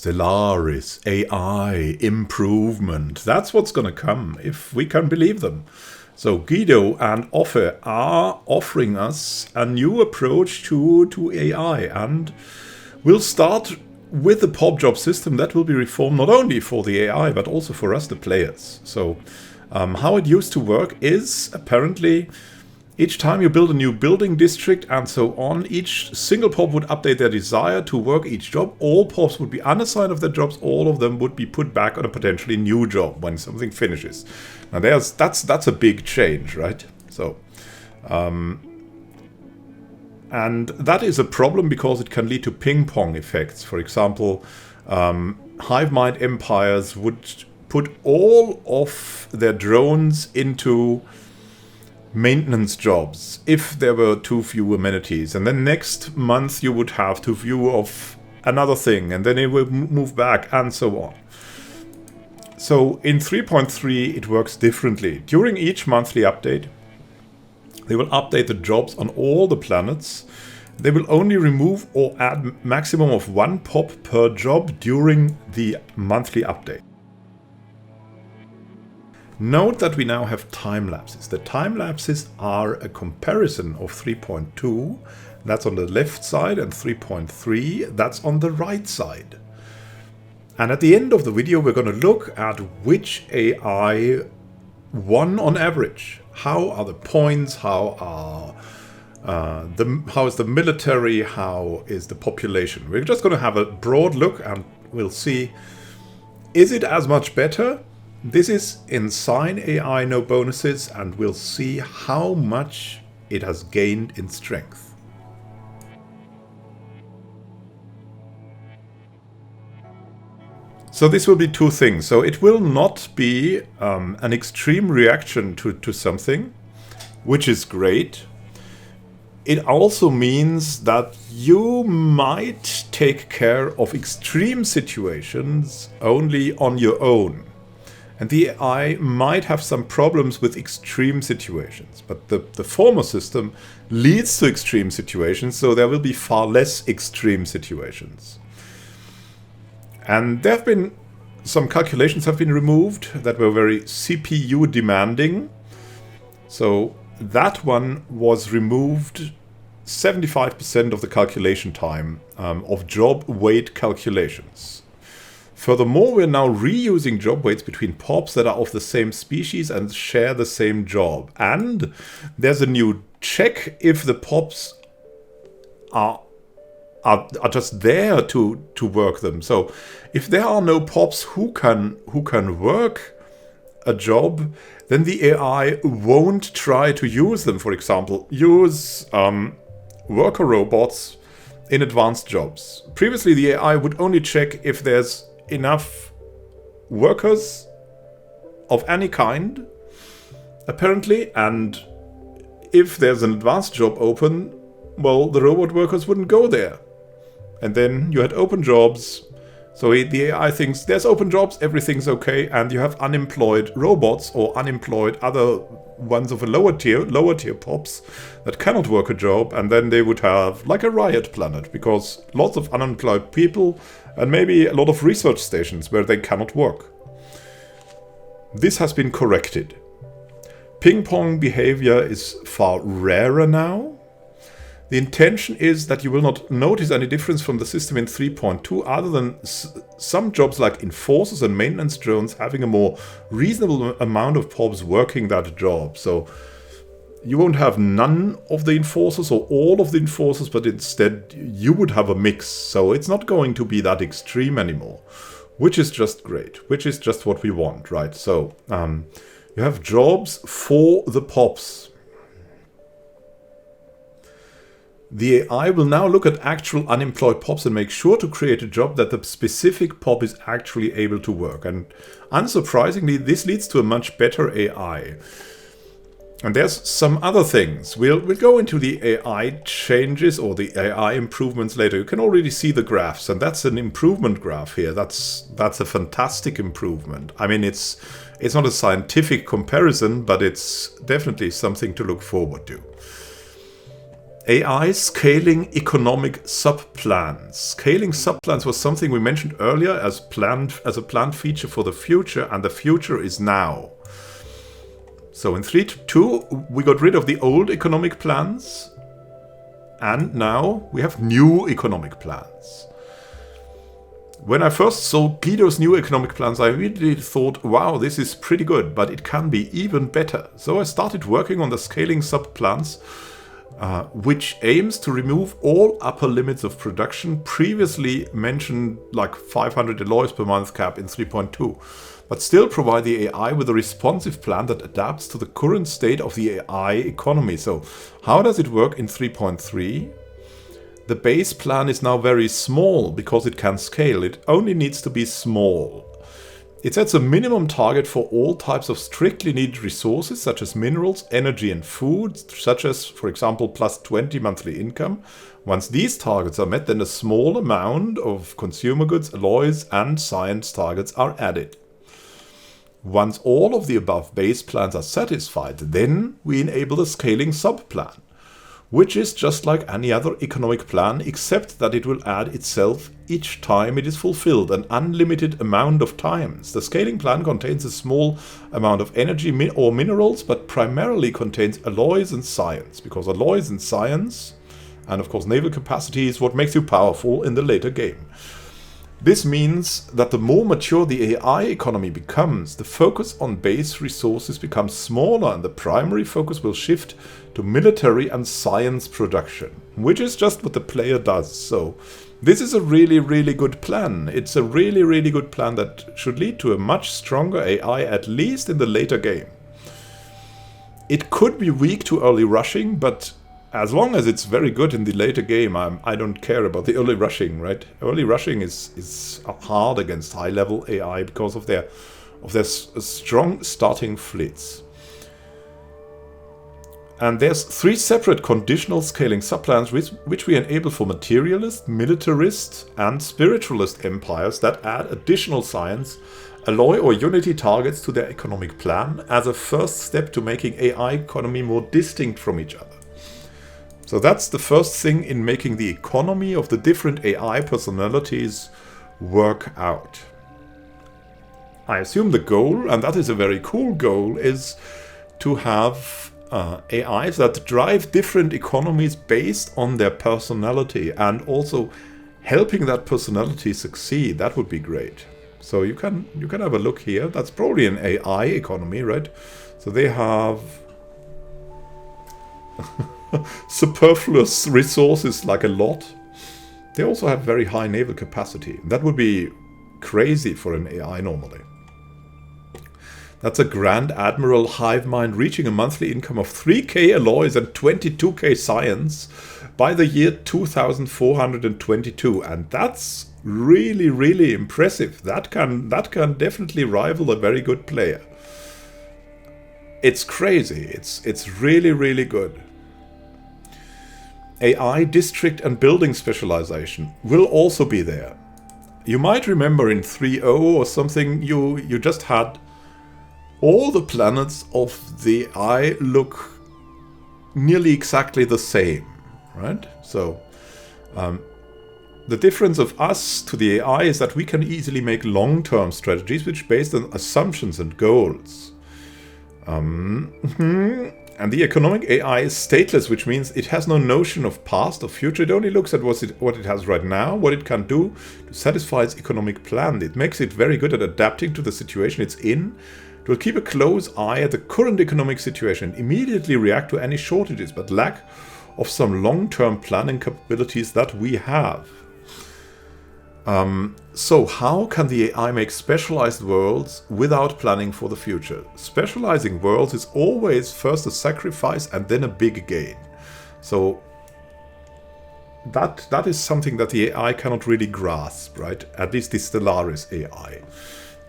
Stellaris AI improvement. That's what's going to come, if we can believe them. So Guido and Offe are offering us a new approach to AI, and we'll start with the pop job system that will be reformed not only for the AI but also for us, the players. So how it used to work is apparently each time you build a new building district and so on, each single pop would update their desire to work each job. All pops would be unassigned of their jobs. All of them would be put back on a potentially new job when something finishes. Now that's a big change, right? So, and that is a problem because it can lead to ping-pong effects. For example, hive mind empires would put all of their drones into maintenance jobs if there were too few amenities, and then next month you would have too few of another thing, and then it will move back, and so on. So in 3.3 it works differently. During each monthly update they will update the jobs on all the planets. They will only remove or add maximum of 1 pop per job during the monthly update. Note that we now have time lapses. The time lapses are a comparison of 3.2, that's on the left side, and 3.3, that's on the right side. And at the end of the video we're going to look at which AI won on average. How are the points, how is the military, how is the population. We're just going to have a broad look and we'll see, is it as much better? This is Insane AI, no bonuses, and we'll see how much it has gained in strength. So this will be two things. So it will not be an extreme reaction to something, which is great. It also means that you might take care of extreme situations only on your own. And the AI might have some problems with extreme situations, but the former system leads to extreme situations, so there will be far less extreme situations. And there have been some calculations have been removed that were very CPU demanding. So that one was removed, 75% of the calculation time of job weight calculations. Furthermore, we're now reusing job weights between pops that are of the same species and share the same job. And there's a new check if the pops are just there to work them. So if there are no pops who can work a job, then the AI won't try to use them. For example, use worker robots in advanced jobs. Previously, the AI would only check if there's enough workers of any kind, apparently, and if there's an advanced job open, well, the robot workers wouldn't go there. And then you had open jobs, so the AI thinks there's open jobs, everything's okay, and you have unemployed robots or unemployed other ones of a lower tier pops that cannot work a job, and then they would have like a riot planet, because lots of unemployed people and maybe a lot of research stations where they cannot work. This has been corrected. Ping-pong behavior is far rarer now. The intention is that you will not notice any difference from the system in 3.2 other than some jobs like enforcers and maintenance drones having a more reasonable amount of pops working that job. So you won't have none of the enforcers or all of the enforcers, but instead you would have a mix. So it's not going to be that extreme anymore, which is just great, which is just what we want, right? So you have jobs for the pops. The AI will now look at actual unemployed pops and make sure to create a job that the specific pop is actually able to work. And unsurprisingly, this leads to a much better AI. And there's some other things. We'll go into the AI changes or the AI improvements later. You can already see the graphs, and that's an improvement graph here. That's a fantastic improvement. I mean, it's not a scientific comparison, but it's definitely something to look forward to. AI scaling economic subplans. Scaling subplans was something we mentioned earlier as a planned feature for the future, and the future is now. So in 3.2 we got rid of the old economic plans, and now we have new economic plans. When I first saw Guido's new economic plans, I immediately thought, wow, this is pretty good, but it can be even better. So I started working on the scaling subplans, which aims to remove all upper limits of production previously mentioned, like 500 alloys per month cap in 3.2, but still provide the AI with a responsive plan that adapts to the current state of the AI economy. So how does it work in 3.3? The base plan is now very small because it can scale. It only needs to be small. It sets a minimum target for all types of strictly needed resources, such as minerals, energy and food, such as, for example, plus 20 monthly income. Once these targets are met, then a small amount of consumer goods, alloys and science targets are added. Once all of the above base plans are satisfied, then we enable the scaling subplan, which is just like any other economic plan, except that it will add itself each time it is fulfilled, an unlimited amount of times. The scaling plan contains a small amount of energy or minerals, but primarily contains alloys and science, because alloys and science, and of course naval capacity, is what makes you powerful in the later game. This means that the more mature the AI economy becomes, the focus on base resources becomes smaller, and the primary focus will shift to military and science production, which is just what the player does. So this is a really, really good plan. It's a really, really good plan that should lead to a much stronger AI, at least in the later game. It could be weak to early rushing, but as long as it's very good in the later game, I don't care about the early rushing, right? Early rushing is hard against high-level AI because of their strong starting fleets. And there's 3 separate conditional scaling subplans which we enable for materialist, militarist, and spiritualist empires that add additional science, alloy or unity targets to their economic plan as a first step to making AI economy more distinct from each other. So that's the first thing in making the economy of the different AI personalities work out. I assume the goal, and that is a very cool goal, is to have AIs that drive different economies based on their personality, and also helping that personality succeed. That would be great. So you can have a look here. That's probably an AI economy, right? So they have superfluous resources, like a lot. They also have very high naval capacity. That would be crazy for an AI normally. That's a Grand Admiral hive mind reaching a monthly income of 3k alloys and 22k science by the year 2422, and that's really, really impressive. That can definitely rival a very good player. It's crazy. It's really, really good. AI district and building specialization will also be there. You might remember in 3.0 or something, you just had all the planets of the AI look nearly exactly the same, right? So the difference of us to the AI is that we can easily make long-term strategies which are based on assumptions and goals. And the economic AI is stateless, which means it has no notion of past or future. It only looks at what it has right now, what it can do to satisfy its economic plan. It makes it very good at adapting to the situation it's in. It will keep a close eye at the current economic situation, immediately react to any shortages, but lack of some long-term planning capabilities that we have. So how can the AI make specialized worlds without planning for the future? Specializing worlds is always first a sacrifice and then a big gain. So that is something that the AI cannot really grasp, right? At least the Stellaris AI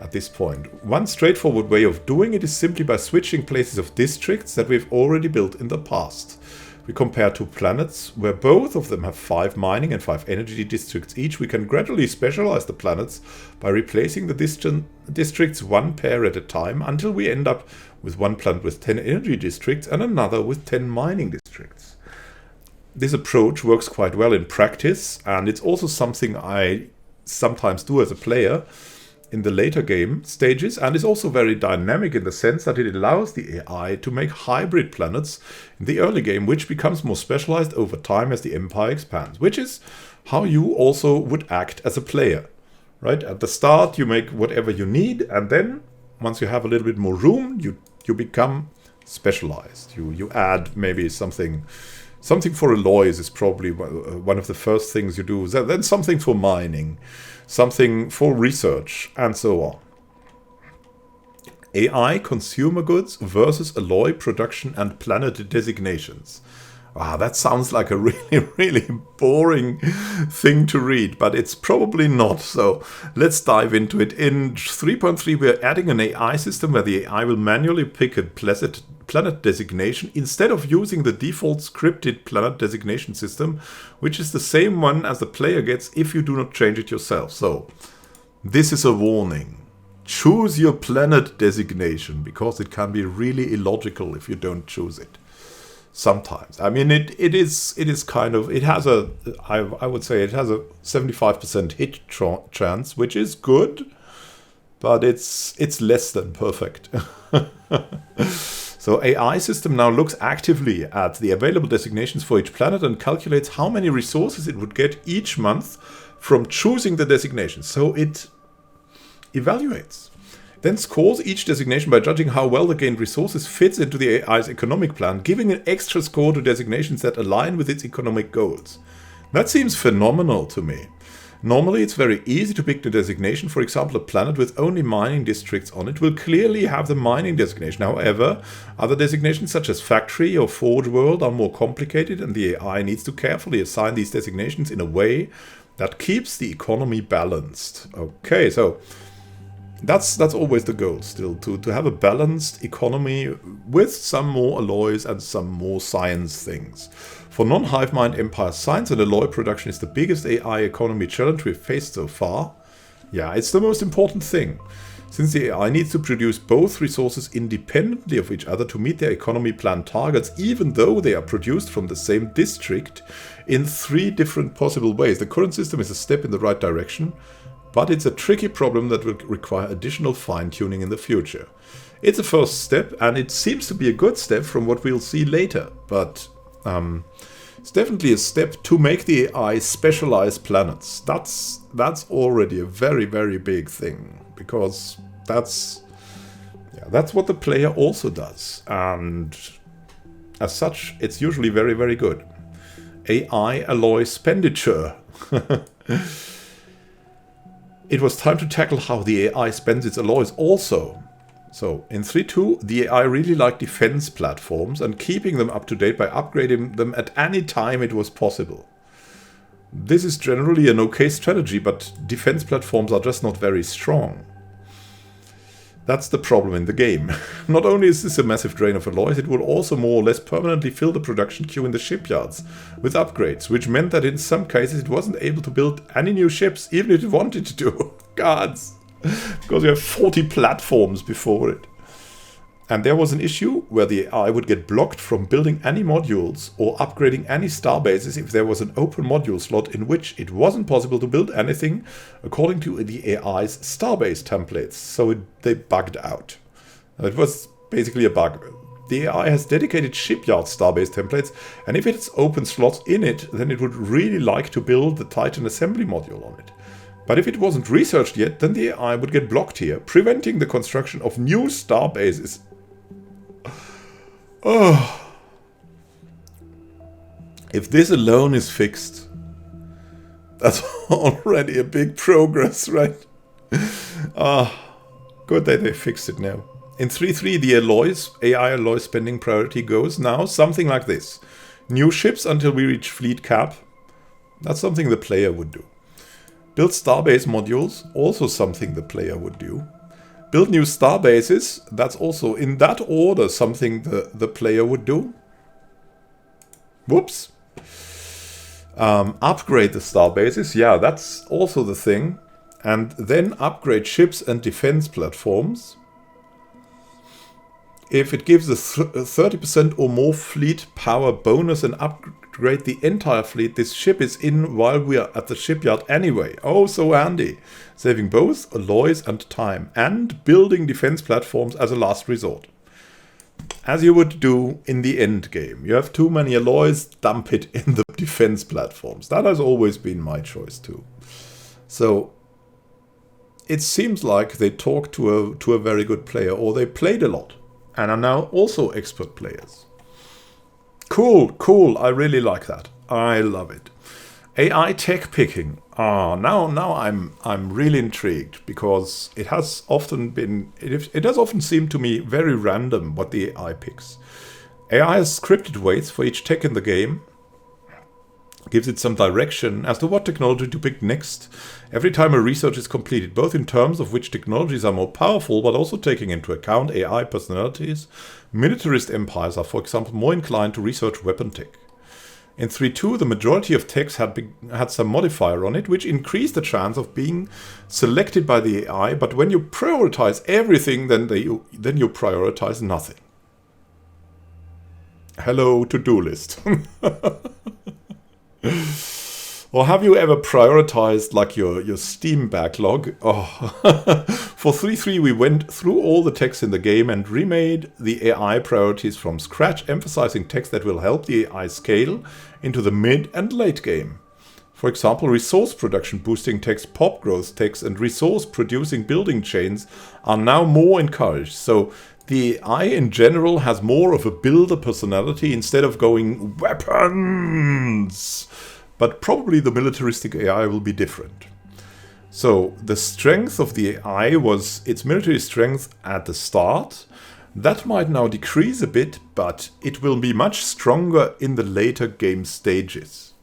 at this point. One straightforward way of doing it is simply by switching places of districts that we've already built in the past. We compare 2 planets where both of them have 5 mining and 5 energy districts each. We can gradually specialize the planets by replacing the districts 1 pair at a time until we end up with one planet with 10 energy districts and another with 10 mining districts. this approach works quite well in practice, and it's also something I sometimes do as a player in the later game stages, and is also very dynamic in the sense that it allows the AI to make hybrid planets in the early game, which becomes more specialized over time as the empire expands, which is how you also would act as a player, right? At the start, you make whatever you need, and then once you have a little bit more room, you become specialized. You add maybe something for alloys is probably one of the first things you do. Then something for mining, something for research, and so on. AI consumer goods versus alloy production and planet designations. That sounds like a really, really boring thing to read, but it's probably not. So let's dive into it. In 3.3, we're adding an AI system where the AI will manually pick a planet designation instead of using the default scripted planet designation system, which is the same one as the player gets if you do not change it yourself. So this is a warning. Choose your planet designation, because it can be really illogical if you don't choose it. Sometimes. I mean, it is kind of, it has a, I would say it has a 75% hit chance, which is good, but it's less than perfect. So AI system now looks actively at the available designations for each planet and calculates how many resources it would get each month from choosing the designation. So it evaluates. Then scores each designation by judging how well the gained resources fits into the AI's economic plan, giving an extra score to designations that align with its economic goals. That seems phenomenal to me. Normally, it's very easy to pick the designation. For example, a planet with only mining districts on it will clearly have the mining designation. However, other designations such as factory or forge world are more complicated, and the AI needs to carefully assign these designations in a way that keeps the economy balanced. Okay, so that's always the goal still, to have a balanced economy with some more alloys and some more science things. For non-hive mind empire, science and alloy production is the biggest AI economy challenge we've faced so far. Yeah, it's the most important thing, since the AI needs to produce both resources independently of each other to meet their economy plan targets, even though they are produced from the same district in 3 different possible ways. The current system is a step in the right direction, but it's a tricky problem that will require additional fine-tuning in the future. It's a first step, and it seems to be a good step from what we'll see later, but it's definitely a step to make the AI specialize planets. That's already a very, very big thing, because that's what the player also does, and as such, it's usually very, very good. AI alloy expenditure. It was time to tackle how the AI spends its alloys also. So, in 3.2, the AI really liked defense platforms and keeping them up to date by upgrading them at any time it was possible. This is generally an okay strategy, but defense platforms are just not very strong. That's the problem in the game. Not only is this a massive drain of alloys, it will also more or less permanently fill the production queue in the shipyards with upgrades, which meant that in some cases it wasn't able to build any new ships, even if it wanted to. Gods! Because you have 40 platforms before it. And there was an issue where the AI would get blocked from building any modules or upgrading any starbases if there was an open module slot in which it wasn't possible to build anything according to the AI's starbase templates. So they bugged out. It was basically a bug. The AI has dedicated shipyard starbase templates, and if it's open slots in it, then it would really like to build the Titan assembly module on it. But if it wasn't researched yet, then the AI would get blocked here, preventing the construction of new starbases. Oh. If this alone is fixed, that's already a big progress, right? Good that they fixed it now. In 3.3, the AI alloy spending priority goes now something like this. New ships until we reach fleet cap. That's something the player would do. Build starbase modules, also something the player would do. Build new starbases, that's also in that order something the player would do. Whoops. Upgrade the starbases, yeah, that's also the thing. And then upgrade ships and defense platforms. If it gives a 30% or more fleet power bonus and upgrade the entire fleet. This ship is in while we are at the shipyard anyway. Oh, so handy. Saving both alloys and time. And building defense platforms as a last resort. As you would do in the end game. You have too many alloys, dump it in the defense platforms. That has always been my choice too. So it seems like they talked to a very good player, or they played a lot and are now also expert players. Cool, cool. I really like that. I love it. AI tech picking. Now I'm really intrigued, because it has often seemed to me very random what the AI picks. AI has scripted weights for each tech in the game, gives it some direction as to what technology to pick next every time a research is completed, both in terms of which technologies are more powerful, but also taking into account AI personalities. Militarist empires are, for example, more inclined to research weapon tech. In 3.2, the majority of techs had some modifier on it, which increased the chance of being selected by the AI, but when you prioritize everything, then you prioritize nothing. Hello, to-do list. Or have you ever prioritized like your Steam backlog? Oh. For 3.3 we went through all the techs in the game and remade the AI priorities from scratch, emphasizing techs that will help the AI scale into the mid and late game. For example, resource production boosting techs, pop growth techs, and resource producing building chains are now more encouraged. So the AI in general has more of a builder personality instead of going weapons. But probably the militaristic AI will be different. So the strength of the AI was its military strength at the start. That might now decrease a bit, but it will be much stronger in the later game stages.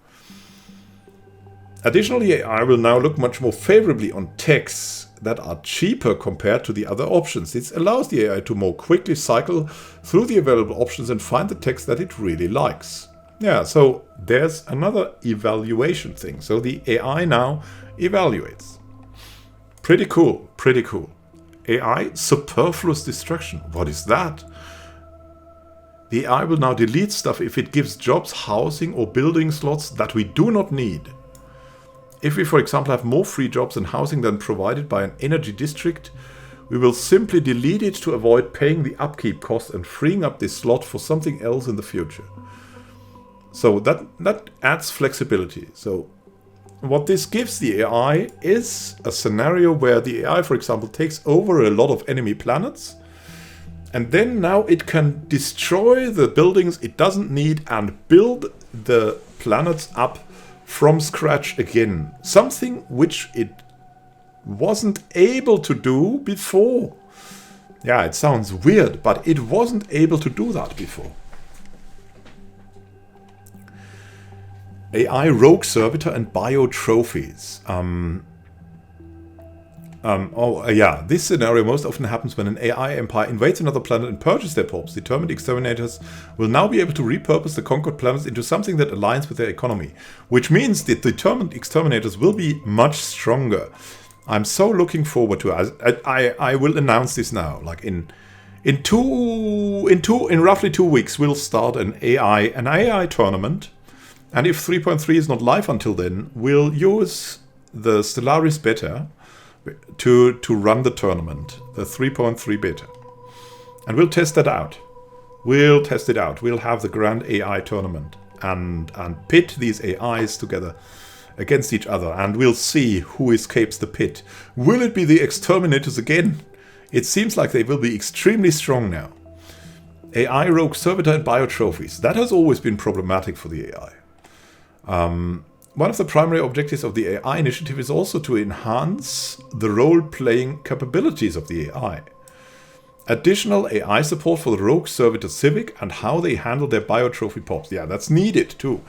Additionally, AI will now look much more favorably on techs that are cheaper compared to the other options. This allows the AI to more quickly cycle through the available options and find the techs that it really likes. Yeah, so there's another evaluation thing. So the AI now evaluates. Pretty cool, pretty cool. AI superfluous destruction. What is that? The AI will now delete stuff if it gives jobs, housing, or building slots that we do not need. If we, for example, have more free jobs and housing than provided by an energy district, we will simply delete it to avoid paying the upkeep cost and freeing up this slot for something else in the future. So that adds flexibility. So what this gives the AI is a scenario where the AI, for example, takes over a lot of enemy planets, and then now it can destroy the buildings it doesn't need and build the planets up from scratch again. Something which it wasn't able to do before. Yeah, it sounds weird, but it wasn't able to do that before. AI rogue servitor and bio trophies. This scenario most often happens when an AI empire invades another planet and purges their pops. Determined exterminators will now be able to repurpose the conquered planets into something that aligns with their economy, which means that determined exterminators will be much stronger. I'm so looking forward to it. I will announce this now. Like in roughly 2 weeks, we'll start an AI tournament. And if 3.3 is not live until then, we'll use the Stellaris beta to run the tournament, the 3.3 beta. And we'll test that out. We'll test it out. We'll have the grand AI tournament and pit these AIs together against each other. And we'll see who escapes the pit. Will it be the exterminators again? It seems like they will be extremely strong now. AI rogue servitor and bio trophies. That has always been problematic for the AI. One of the primary objectives of the AI initiative is also to enhance the role-playing capabilities of the AI. Additional AI support for the rogue servitor civic and how they handle their biotrophy pops. Yeah, that's needed too.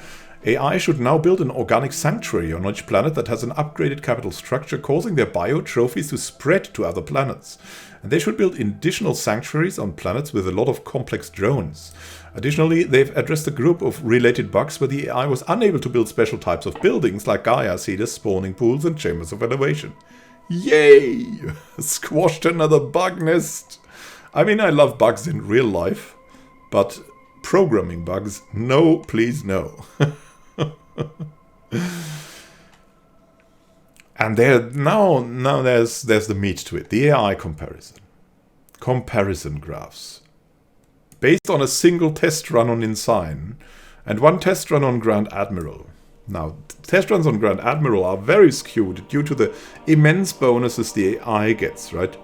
AI should now build an organic sanctuary on each planet that has an upgraded capital structure, causing their biotrophies to spread to other planets. And they should build additional sanctuaries on planets with a lot of complex drones. Additionally, they've addressed a group of related bugs where the AI was unable to build special types of buildings like Gaia seeders, spawning pools, and chambers of elevation. Yay! Squashed another bug nest! I mean, I love bugs in real life, but programming bugs. No, please no. And now there's the meat to it. The AI comparison graphs based on a single test run on Ensign and one test run on Grand Admiral. Now, test runs on Grand Admiral are very skewed due to the immense bonuses the AI gets, right?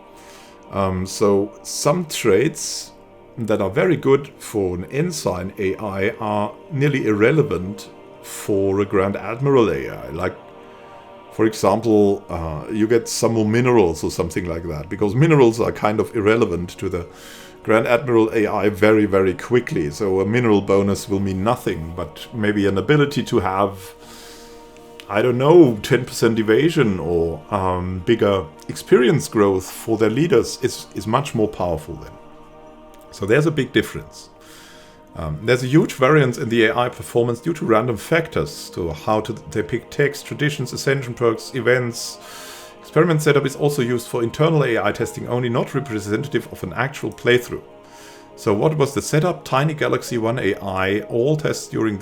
So some traits that are very good for an Ensign AI are nearly irrelevant for a Grand Admiral AI. Like, for example, you get some more minerals or something like that, because minerals are kind of irrelevant to the Grand Admiral AI very, very quickly. So a mineral bonus will mean nothing, but maybe an ability to have, I don't know, 10% evasion or bigger experience growth for their leaders is much more powerful then. So there's a big difference. There's a huge variance in the AI performance due to random factors, to how they pick text, traditions, ascension perks, events. Experiment setup is also used for internal AI testing only, not representative of an actual playthrough. So what was the setup? Tiny Galaxy 1 AI, all tests during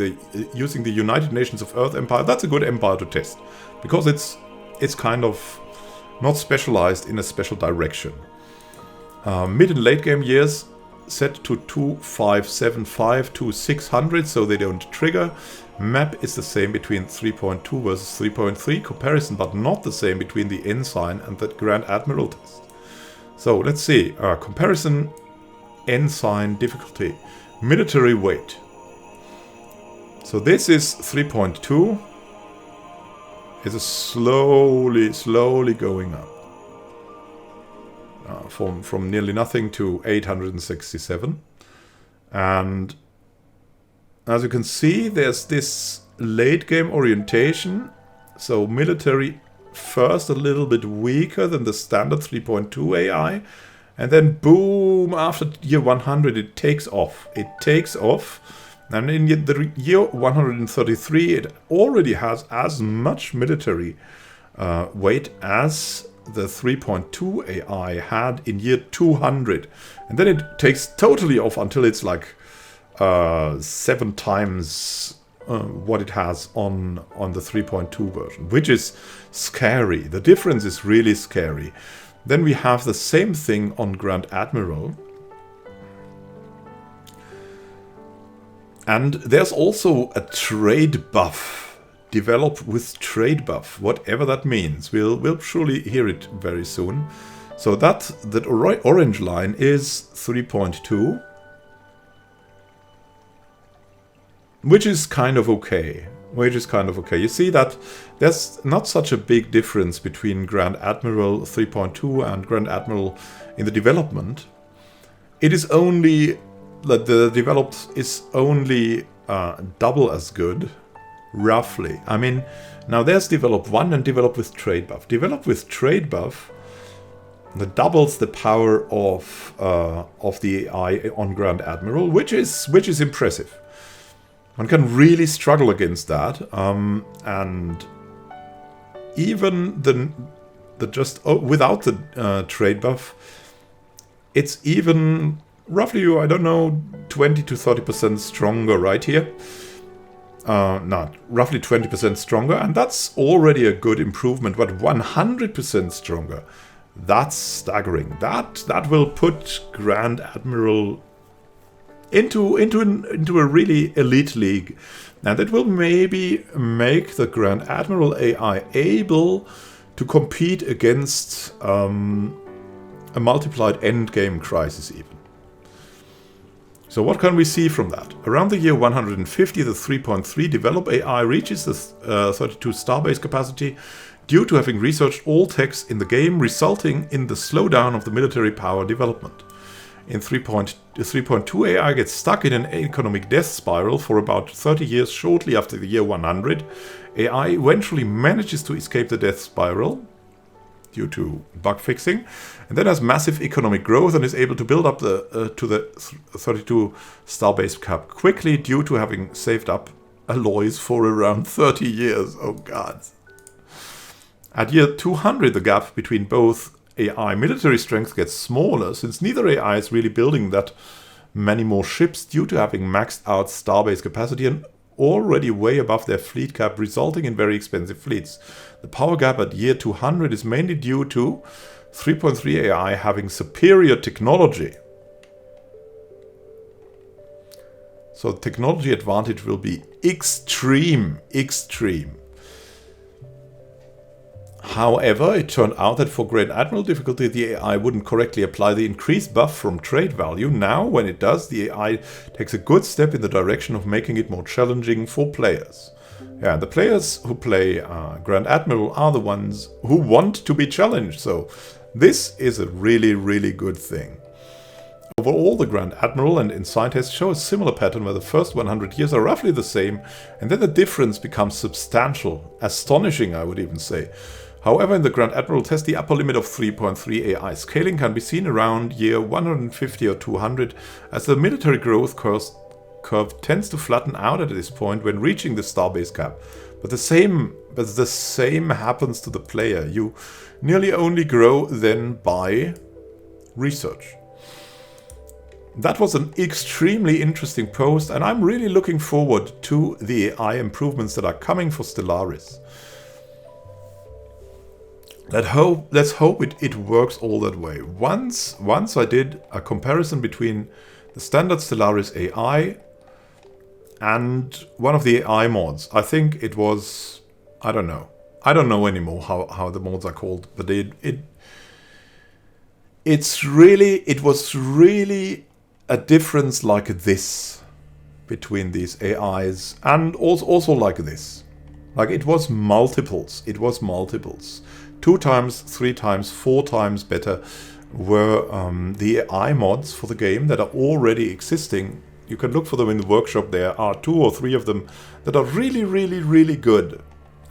using the United Nations of Earth Empire. That's a good empire to test, because it's kind of not specialized in a special direction. Mid and late game years set to 2575 to 600, so they don't trigger. Map is the same between 3.2 versus 3.3 comparison, but not the same between the Ensign and the Grand Admiral test. So let's see, comparison Ensign difficulty, military weight. So this is 3.2. It's slowly going up. From nearly nothing to 867. And as you can see, there's this late game orientation. So military first a little bit weaker than the standard 3.2 AI. And then boom, after year 100 it takes off. It takes off. And in the year 133 it already has as much military weight as the 3.2 AI had in year 200. And then it takes totally off until it's like 7 times what it has on the 3.2 version, which is scary. The difference is really scary. Then we have the same thing on Grand Admiral. And there's also a trade buff. Develop with trade buff, whatever that means. We'll surely hear it very soon. So that orange line is 3.2, which is kind of okay. You see that there's not such a big difference between Grand Admiral 3.2 and Grand Admiral in the development. It is only that the developed is only double as good. Roughly. I mean, now there's develop 1 and develop with trade buff. Develop with trade buff that doubles the power of the AI on Grand Admiral, which is impressive. One can really struggle against that, and even without the trade buff, it's even roughly, I don't know, 20 to 30% stronger right here. Not roughly 20% stronger, and that's already a good improvement. But 100% stronger, that's staggering. That will put Grand Admiral into a really elite league, and it will maybe make the Grand Admiral AI able to compete against a multiplied endgame crisis even. So what can we see from that? Around the year 150, the 3.3 develop AI reaches the 32 starbase capacity due to having researched all techs in the game, resulting in the slowdown of the military power development. In 3.2 AI gets stuck in an economic death spiral for about 30 years shortly after the year 100. AI eventually manages to escape the death spiral due to bug fixing, and then has massive economic growth and is able to build up to the 32 starbase cap quickly due to having saved up alloys for around 30 years. Oh god. At year 200, the gap between both AI military strength gets smaller, since neither AI is really building that many more ships due to having maxed out starbase capacity and already way above their fleet cap, resulting in very expensive fleets. The power gap at year 200 is mainly due to 3.3 AI having superior technology. So the technology advantage will be extreme. However, it turned out that for Grand Admiral difficulty, the AI wouldn't correctly apply the increased buff from trade value. Now, when it does, the AI takes a good step in the direction of making it more challenging for players. Yeah, the players who play Grand Admiral are the ones who want to be challenged. So this is a really good thing. Overall, the Grand Admiral and Insight tests show a similar pattern where the first 100 years are roughly the same, and then the difference becomes substantial, astonishing, I would even say. However, in the Grand Admiral test, the upper limit of 3.3 AI scaling can be seen around year 150 or 200, as the military growth curve tends to flatten out at this point when reaching the starbase cap. But the same happens to the player. You nearly only grow then by research. That was an extremely interesting post, and I'm really looking forward to the AI improvements that are coming for Stellaris. Let's hope it works all that way. Once I did a comparison between the standard Stellaris AI and one of the AI mods. I think it was, I don't know anymore how the mods are called, but it was really a difference like this between these AIs, and also like this. Like it was multiples. 2 times, 3 times, 4 times better were the AI mods for the game that are already existing. You can look for them in the workshop. There are 2 or 3 of them that are really good.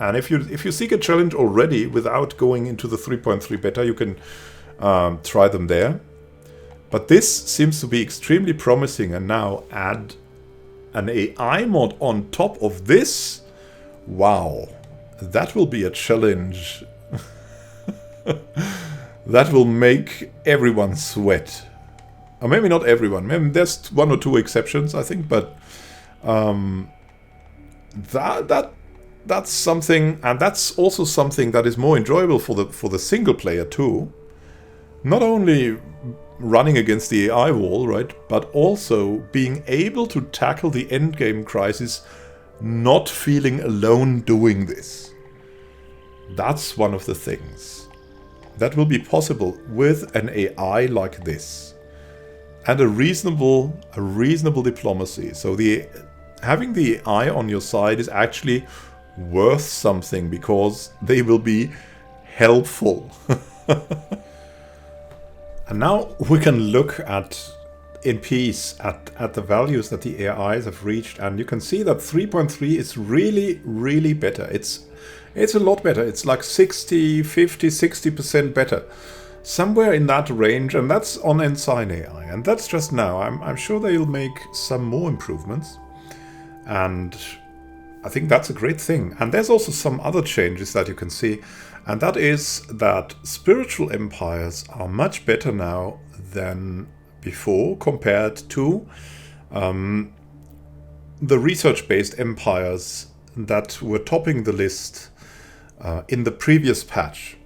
And if you seek a challenge already without going into the 3.3 beta, you can try them there. But this seems to be extremely promising, and now add an AI mod on top of this. Wow, that will be a challenge. That will make everyone sweat. Or maybe not everyone. Maybe there's 1 or 2 exceptions, I think. But that's something, and that's also something that is more enjoyable for the single player too. Not only running against the AI wall, right, but also being able to tackle the endgame crisis, not feeling alone doing this. That's one of the things that will be possible with an AI like this, and a reasonable diplomacy. So having the AI on your side is actually worth something, because they will be helpful. And now we can look in peace at the values that the AIs have reached, and you can see that 3.3 is really better. It's a lot better. It's like 50-60% better. Somewhere in that range, and that's on Ensign AI. And that's just now. I'm sure they'll make some more improvements. And I think that's a great thing. And there's also some other changes that you can see. And that is that spiritual empires are much better now than before, compared to the research-based empires that were topping the list in the previous patch.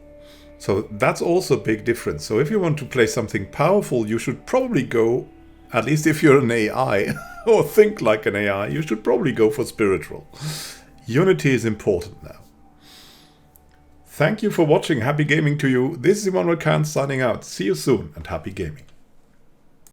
So that's also a big difference. So if you want to play something powerful, you should probably go, at least if you're an AI or think like an AI, you should probably go for spiritual. Unity is important now. Thank you for watching. Happy gaming to you. This is Immanuel Khan signing out. See you soon, and happy gaming.